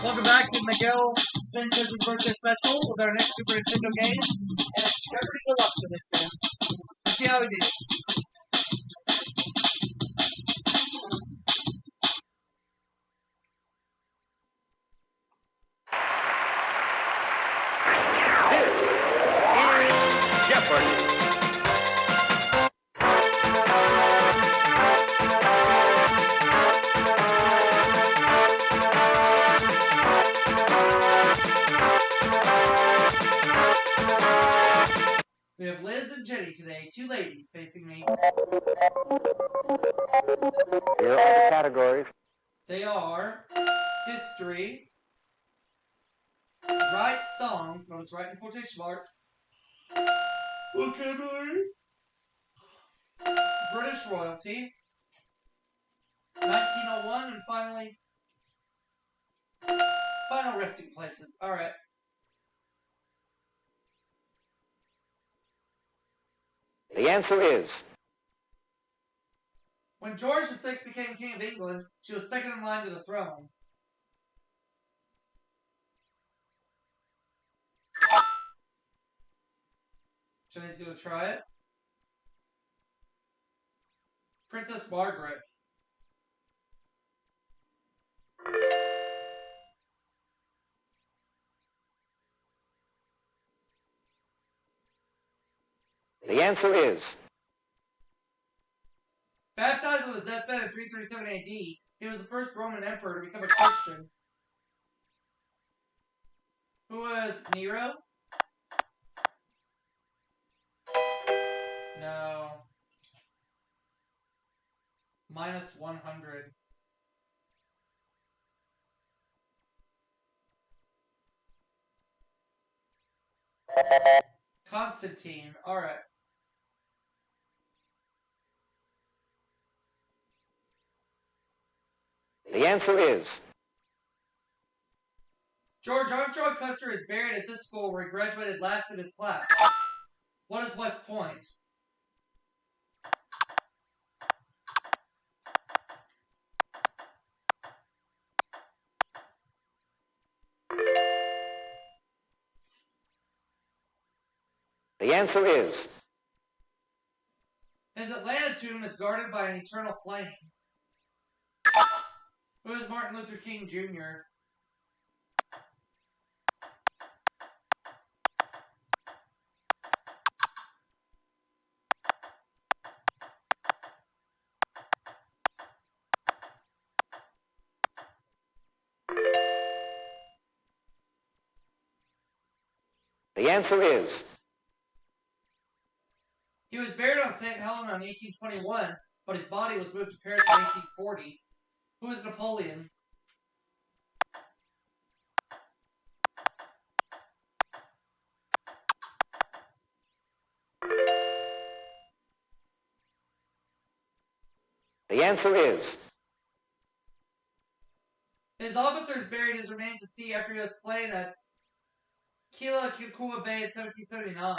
Welcome back to Miguel Sanchez's birthday special with our next Super Nintendo game. And it's Jeopardy Deluxe Edition. Let's see how we do. This is Jeopardy! We have Liz and Jenny today, two ladies facing me. Here are the categories. They are history, right songs, notice right in quotation marks, vocabulary, British royalty, 1901, and finally, final resting places. Alright. The answer is... When George VI became King of England, she was second in line to the throne. Jenny's gonna try it. Princess Margaret. The answer is... Baptized on his deathbed in 337 AD, he was the first Roman emperor to become a Christian. Who was Nero? No. Minus 100. Constantine. Alright. The answer is... George Armstrong Custer is buried at this school where he graduated last in his class. What is West Point? The answer is... His Atlanta tomb is guarded by an eternal flame. Who is Martin Luther King Jr.? The answer is... He was buried on St. Helena in 1821, but his body was moved to Paris in 1840. Who is Napoleon? The answer is... His officers buried his remains at sea after he was slain at Kealakekua Bay in 1779.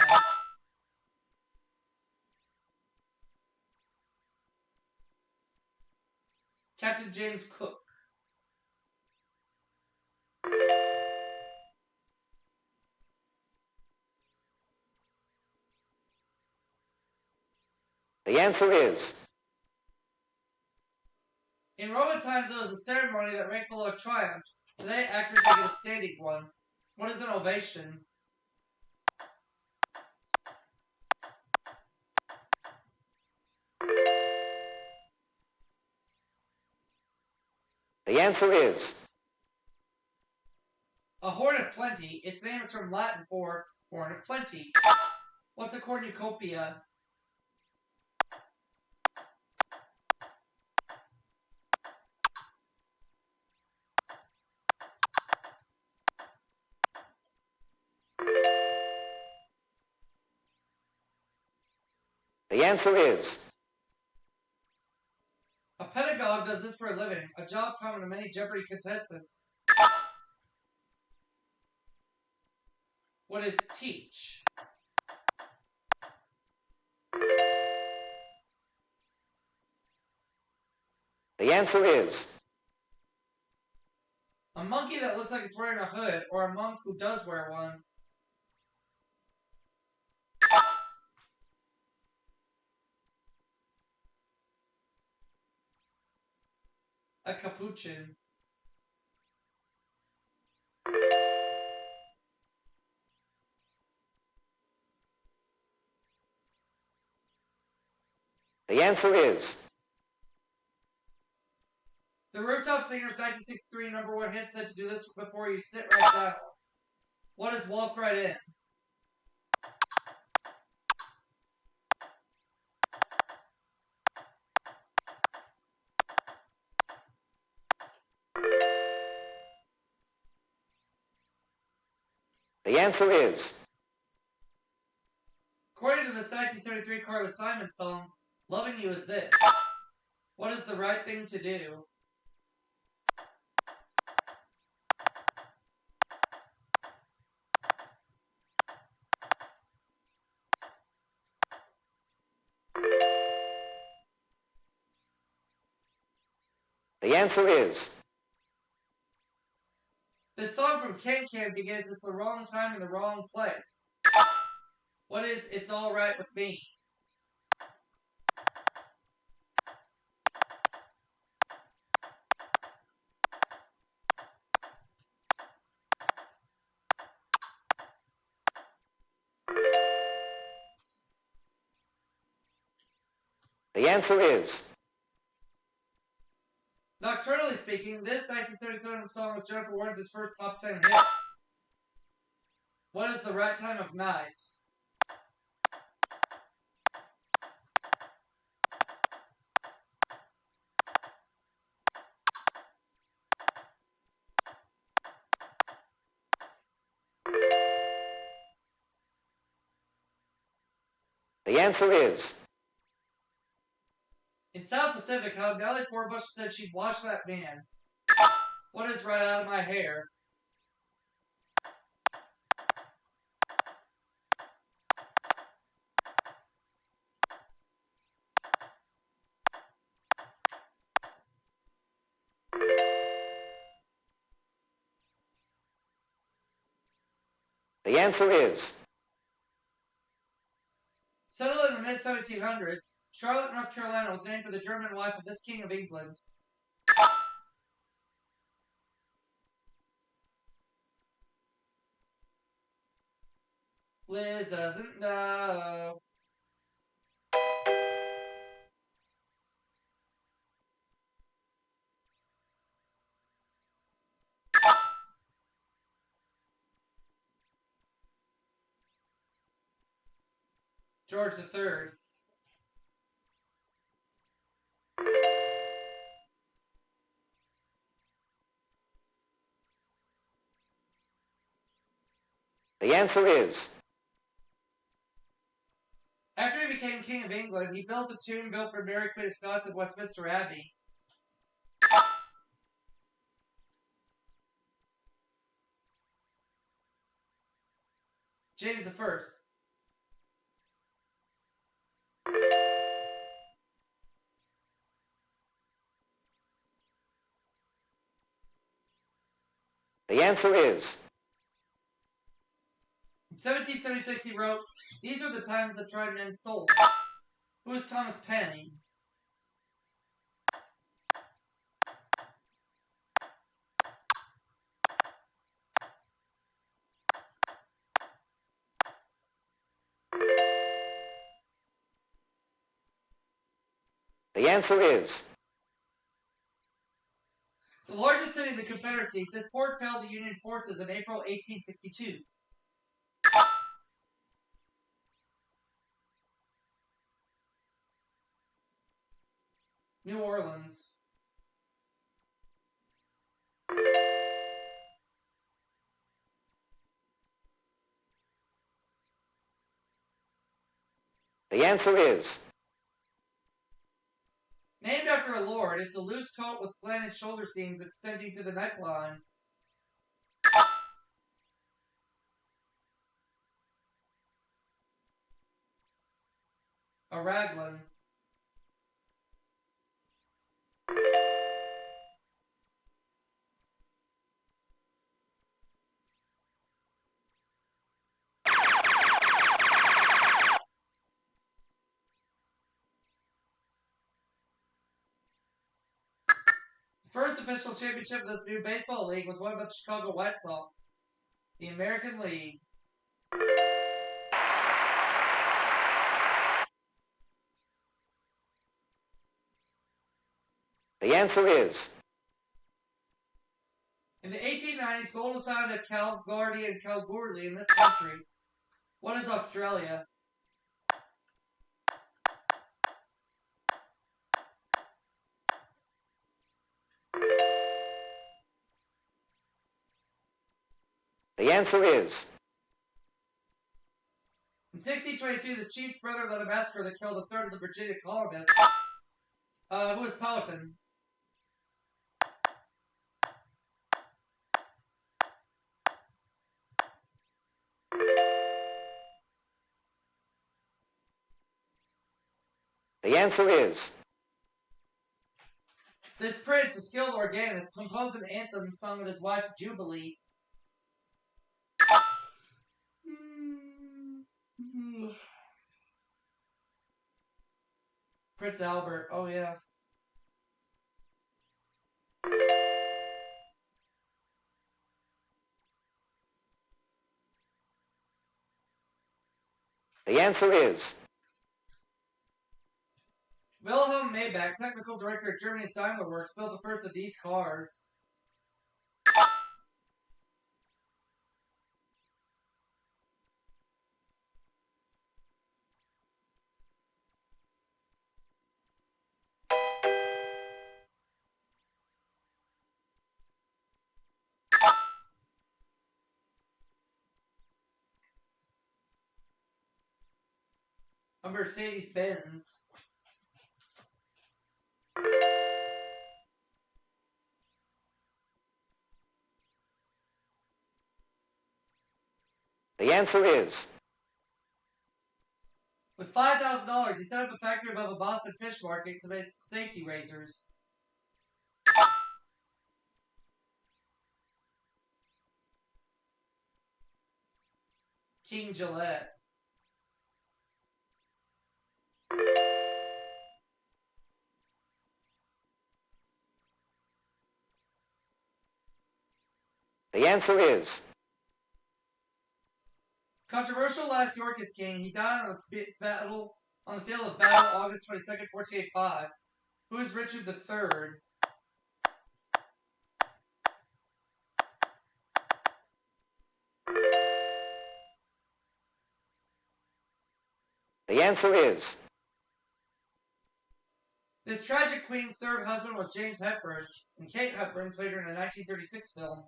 Captain James Cook. The answer is... In Roman times, it was a ceremony that ranked below triumph. Today, actors make it a standing one. What is an ovation? The answer is... A horn of plenty. Its name is from Latin for horn of plenty. What's a cornucopia? The answer is... A pedagogue does this for a living, a job common to many Jeopardy contestants. What is teach? The answer is... A monkey that looks like it's wearing a hood, or a monk who does wear one. A capuchin. The answer is The Rooftop Singers 1963 #1 hit said to do this before you sit right down. What is walk right in? the answer is According to this 1973 Carly Simon song, loving you is this. What is the right thing to do? the answer is This song from Can Can begins, it's the wrong time in the wrong place. What is It's Alright With Me? the answer is Nocturnally speaking, this 1977 song was Jennifer Warnes' first top 10 hit. What is the right time of night? the answer is In South Pacific, how Nellie Forbush said she'd wash that man. What is right out of my hair? the answer is Settled in the mid-1700s, Charlotte, North Carolina was named for the German wife of this King of England. Liz doesn't know. George III. the answer is After he became King of England, he built a tomb built for Mary Queen of Scots at Westminster Abbey. James I. the answer is In 1776, he wrote, "These are the times that tried men's souls." Who is Thomas Paine? the answer is The largest city in the Confederacy, this port fell to Union forces in April 1862. New Orleans. the answer is Named after a lord, it's a loose coat with slanted shoulder seams extending to the neckline. A raglan. First official championship of this new baseball league was won by the Chicago White Sox. The American League. The answer is. In the 1890s, gold was found at Calgary and Kalgoorlie in this country. What is Australia? The answer is. In 1622, the chief's brother led a massacre that killed a third of the Virginia colonists. Who was Powhatan? The answer is. This prince, a skilled organist, composed an anthem sung at his wife's jubilee. Prince Albert, oh yeah. The answer is. Wilhelm Maybach, technical director of Germany's Daimler Works, built the first of these cars. A Mercedes-Benz. The answer is. With $5,000, he set up a factory above a Boston fish market to make safety razors. King Gillette. The answer is. Controversial last Yorkist king, he died on the field of battle, August 22nd, 1485. Who is Richard III? The answer is. This tragic queen's third husband was James Hepburn, and Kate Hepburn played her in a 1936 film.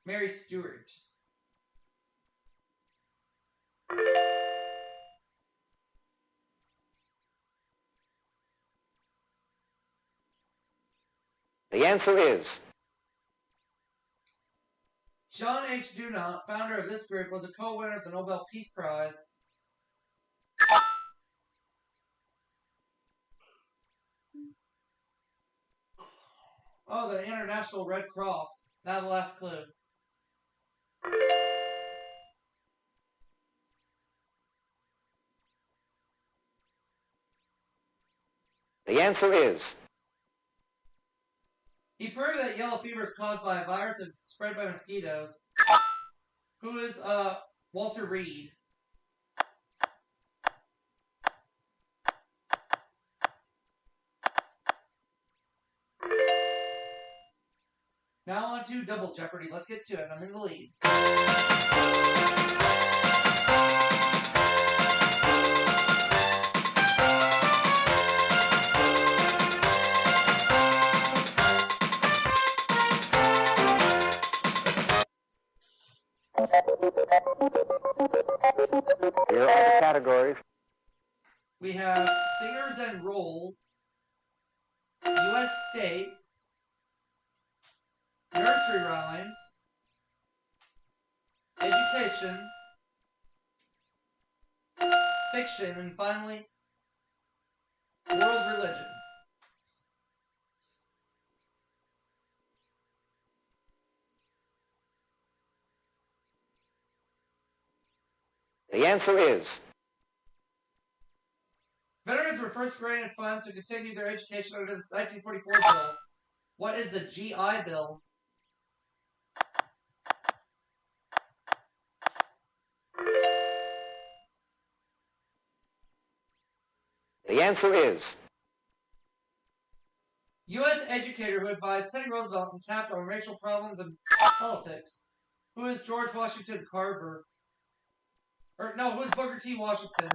Mary Stuart. The answer is. John H. Dunant, founder of this group, was a co-winner of the Nobel Peace Prize. Oh, the International Red Cross. Now the last clue. The answer is. He proved that yellow fever is caused by a virus and spread by mosquitoes. Who is Walter Reed? Now on to Double Jeopardy. Let's get to it. I'm in the lead. Here are the categories. We have singers and roles, U.S. states, nursery rhymes, education, fiction, and finally, world religion. The answer is. were first granted funds to continue their education under the 1944 bill? What is the GI Bill? The answer is U.S. educator who advised Teddy Roosevelt and tapped on racial problems and politics. Who is George Washington Carver? Or no, who is Booker T. Washington?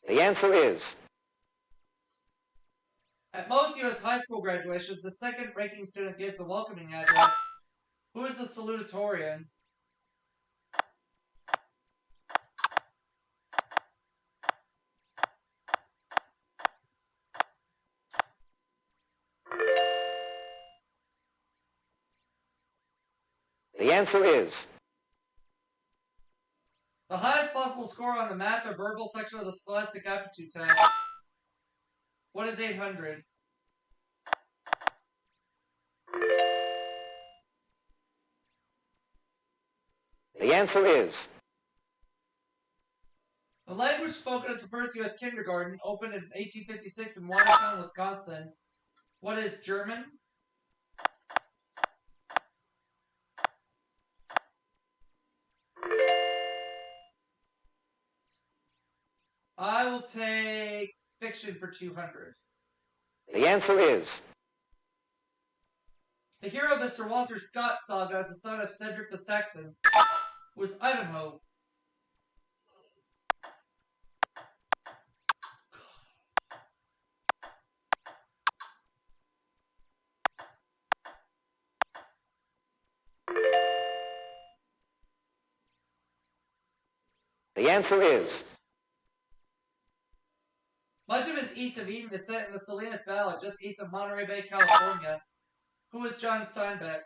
the answer is At most U.S. high school graduations, the second-ranking student gives the welcoming address. Who is the salutatorian? the answer is The highest possible score on the math or verbal section of the Scholastic Aptitude test. What is 800? the answer is The language spoken at the first U.S. kindergarten opened in 1856 in Watertown, Wisconsin. What is German? I will take fiction for 200. the answer is The hero of the Sir Walter Scott saga is the son of Cedric the Saxon, who was Ivanhoe. the answer is Much of his East of Eden is set in the Salinas Valley, just east of Monterey Bay, California. Who is John Steinbeck?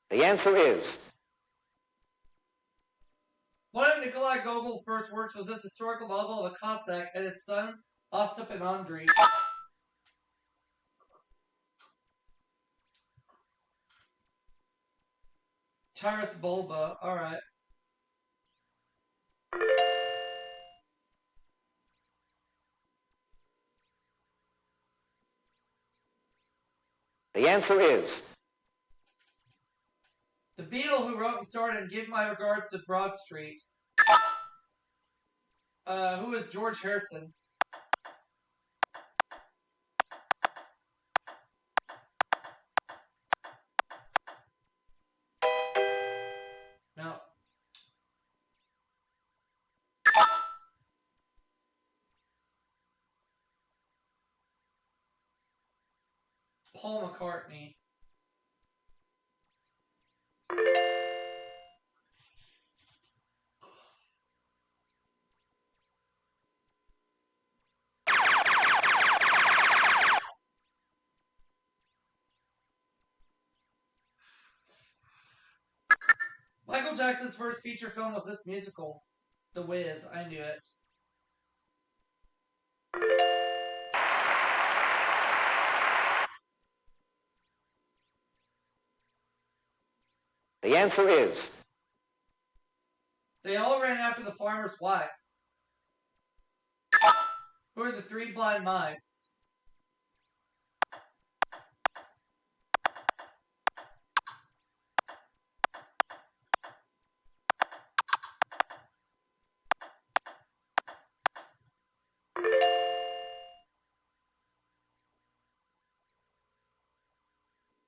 the answer is One of Nikolai Gogol's first works was this historical novel of a Cossack and his sons, Ostap and Andrei. Taras Bulba, alright. the answer is The Beatle who wrote and starred in Give My Regards to Broad Street. Who is George Harrison? No. Paul McCartney. Michael Jackson's first feature film was this musical, The Wiz. I knew it. the answer is They all ran after the farmer's wife. Who are the three blind mice?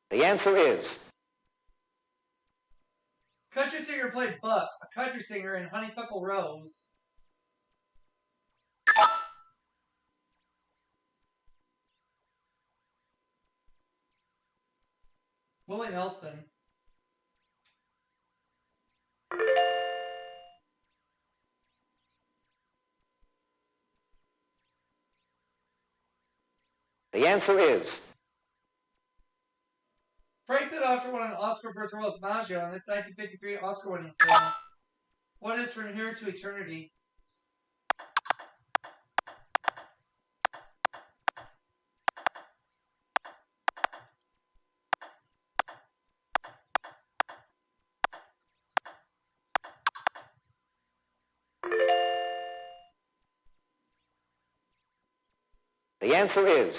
the answer is Country singer played Buck, a country singer in Honeysuckle Rose. Willie Nelson. the answer is actor won an Oscar for his role as Maggio in this 1953 Oscar-winning film? What is From Here to Eternity? The answer is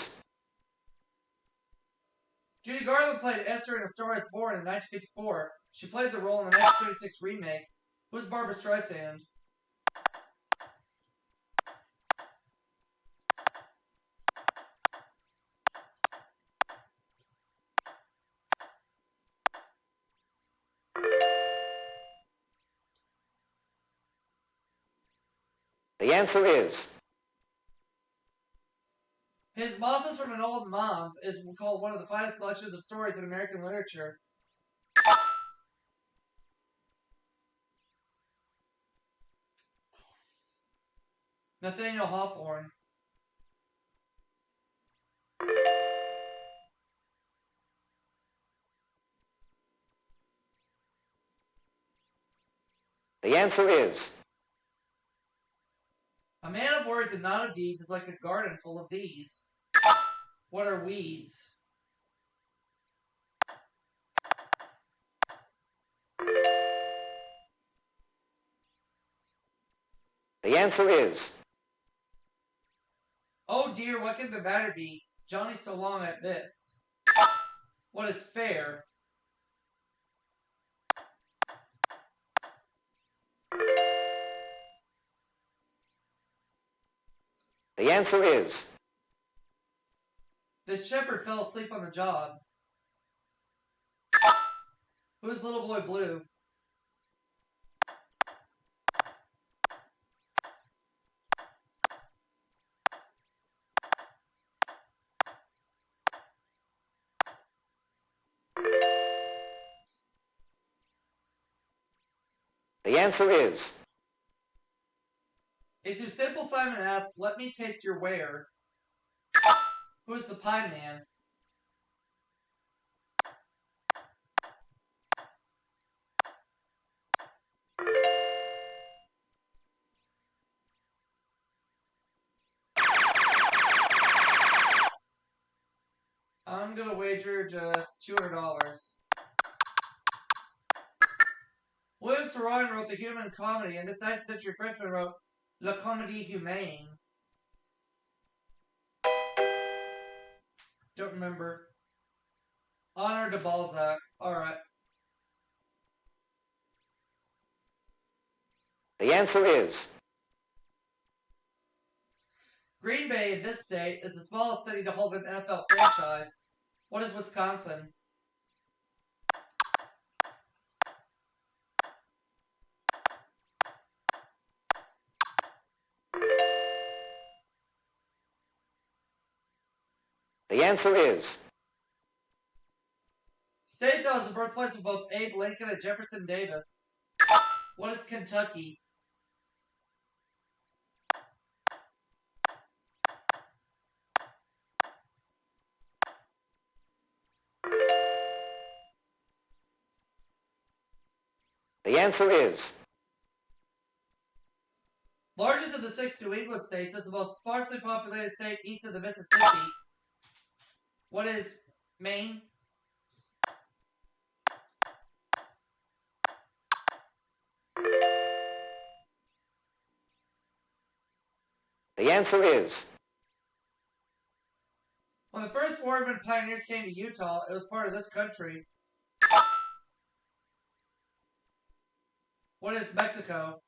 Judy Garland played Esther in A Star is Born in 1954. She played the role in the 1936 remake. Who's Barbara Streisand? the answer is His Mosses from an Old Man's is called one of the finest collections of stories in American literature. Nathaniel Hawthorne. the answer is A man of words and not of deeds is like a garden full of bees. What are weeds? the answer is Oh dear, what can the matter be? Johnny's so long at this. What is fair? the answer is The shepherd fell asleep on the job. Who's Little Boy Blue? the answer is It's too simple. Simon asks, "Let me taste your ware." Who's the Pie Man? I'm gonna wager just $200. William Saroyan wrote The Human Comedy, and this 19th century Frenchman wrote La Comédie Humaine. Don't remember. Honor de Balzac. Alright. the answer is Green Bay, in this state, is the smallest city to hold an NFL franchise. What is Wisconsin? the answer is State that was the birthplace of both Abe Lincoln and Jefferson Davis. What is Kentucky? the answer is Largest of the 6 New England states, is the most sparsely populated state east of the Mississippi. What is Maine? the answer is When the first Mormon pioneers came to Utah, it was part of this country. What is Mexico?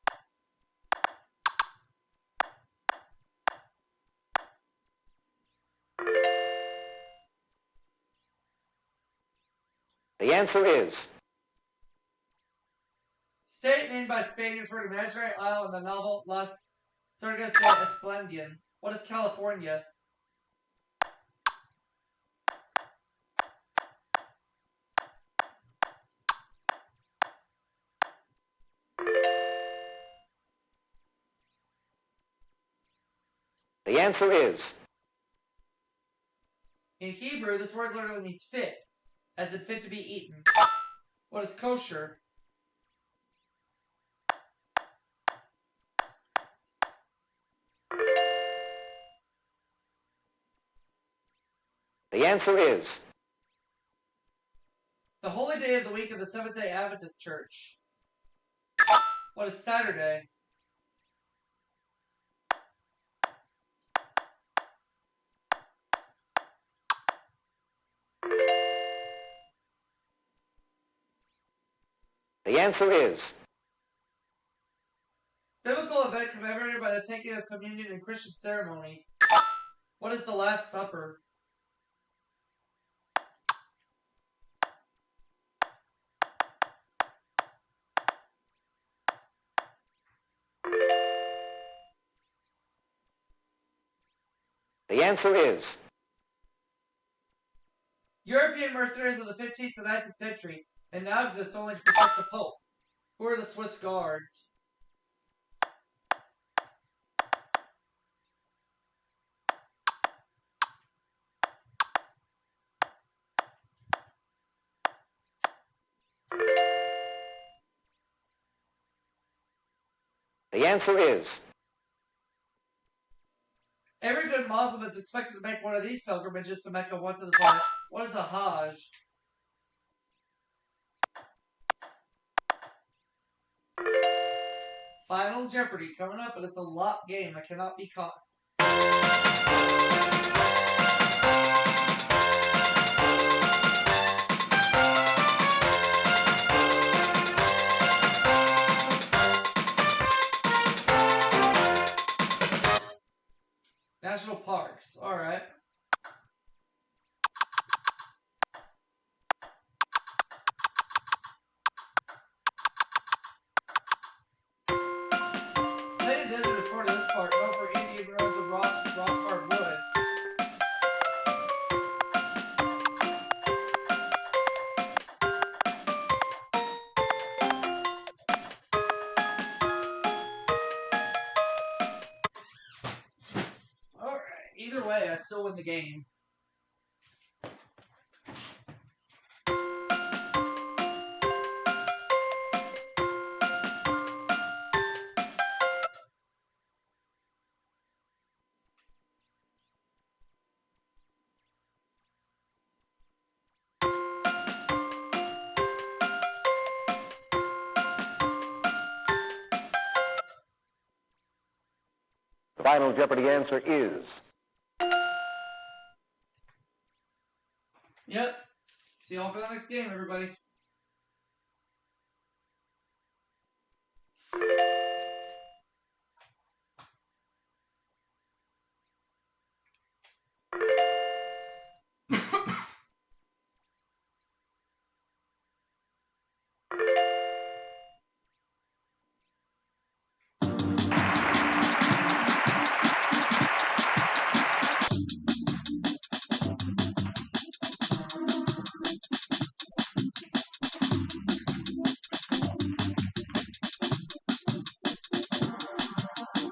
the answer is State named by Spaniards for an imaginary isle in the novel Las Sergas de Esplandian. What is California? the answer is In Hebrew, this word literally means fit. as in fit to be eaten. What is kosher? The answer is The holy day of the week of the Seventh-day Adventist Church. What is Saturday? the answer is Biblical event commemorated by the taking of communion in Christian ceremonies. What is the Last Supper? the answer is European mercenaries of the 15th and 19th century and now exist only to protect the Pope. Who are the Swiss Guards? the answer is Every good Muslim is expected to make one of these pilgrimages to Mecca once in his life. What is a Hajj? Final Jeopardy coming up, but it's a lock game. I cannot be caught. National parks. All right. Plated desert is part of this park, known for Indian roads and rock hardwood. All right. Either way, I still win the game. the final Jeopardy answer is Yep. See you all for the next game, everybody.